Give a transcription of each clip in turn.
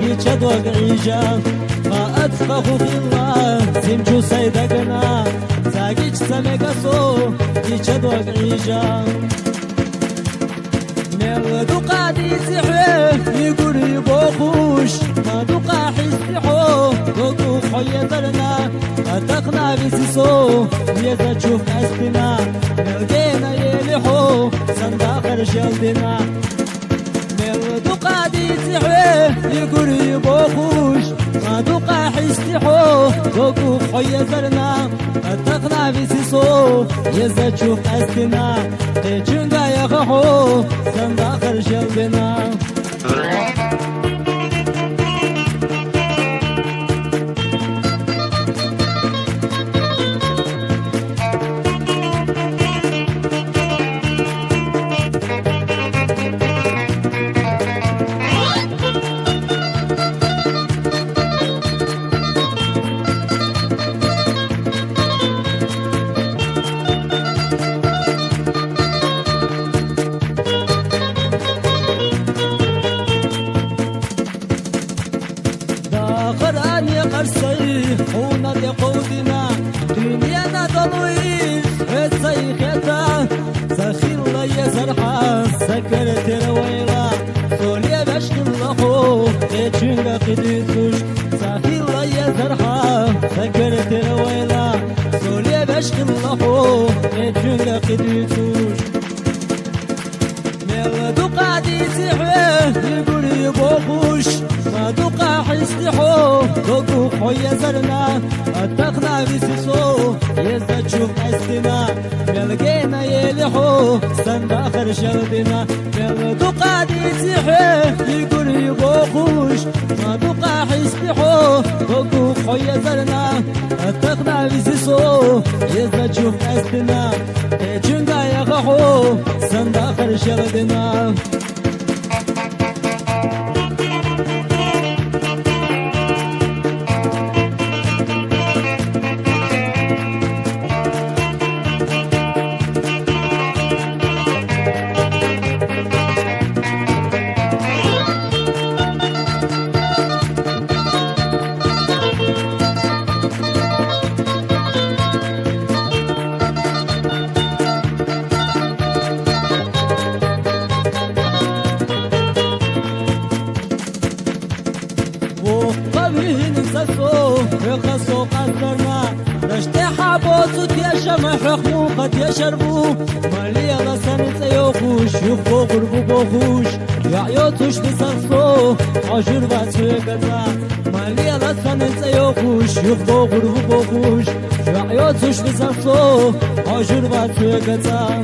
گیچه دوگریجا خاعت خخوخ الله زمجو سیدگنا زاگیچ سمگسو گیچه دوگریجا ميل دوقا دي سحوه يقولي بوخوش ما دوقا حستحو دوقو خويا درنا اتقنا بسيسو يزا تشوف استنا ملقينا يلحو صنداخر جلدنا ميل دوقا دي سحوه يقولي بوخوش ما دوقا حستحو دوقو خويا درنا اتقنا بسيسو يزا تشوف استنا تجنقا يخحو صنداخر جلدنا قرآني قرصي خونا دي قودنا دنيانا ضلويس هتسي خيطا سخير الله يزرحا سكرت رويلا سوليا بشك اللخو تيجنغا قديتوش سخير الله يزرحا سكرت رويلا سوليا بشك اللخو تيجنغا قديتوش ميل دوقا دي سحوه يقولي بوخوش ما دوقا حستحو دوقو خويا زرنا اتقنا بسيسو يزا تشوف استنا ملقينا يلحو صنداخر جلدنا ميل دوقا دي سحوه يقولي بوخوش ما دوقا حستحو دوقو خويا زرنا اتقنا بسيسو يزا تشوف استنا تجنقا يخحو صنداخر جلدنا وقبيهن سسو يقصو قدرنا رشت حابوتو تيشم حخمو قد يشربو مالي الله سنت يوخوش يخبو غربو بوخوش يعيوتوش بسرسو عجر باتو يقضا مالي الله سنت يوخوش يخبو غربو بوخوش يعيوتوش بسرسو عجر باتو يقضا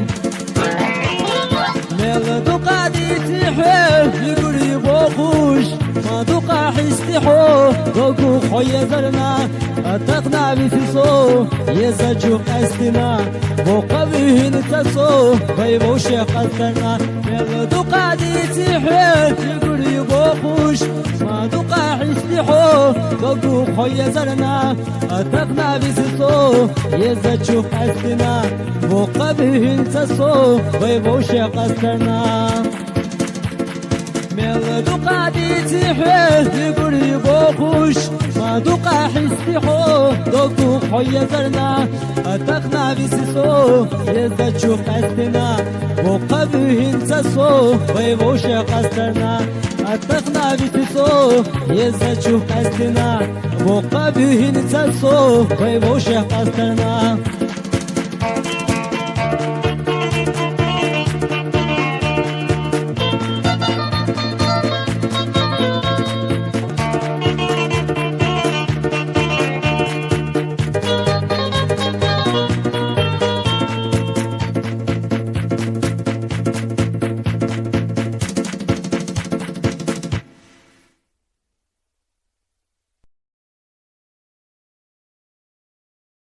ميل دوقا دي تحيل يقولي بوخوش ما دوقا حستحو دوقو خويا زرنا اتقنا بسيسو يزا تشوف استنا بوقا بيه نتسو بيبو شيخ استنا ميل دوقا دي تحيل يقولي بوخوش ما دوقا حستحو دوقو خويا زرنا اتقنا بسيسو يزا تشوف استنا بوقا بيه نتسو بيبو شيخ استنا ميل دوقا دي تحيل يقولي بوخوش ما دوقا حستحو دوقو خويا زرنا اتقنا بسيسو يزا تشوف استنا بوقا بيه نتسو بيبو شيخ استنا اتقنا بسيسو يزا تشوف استنا بوقا بيه نتسو بيبو شيخ استنا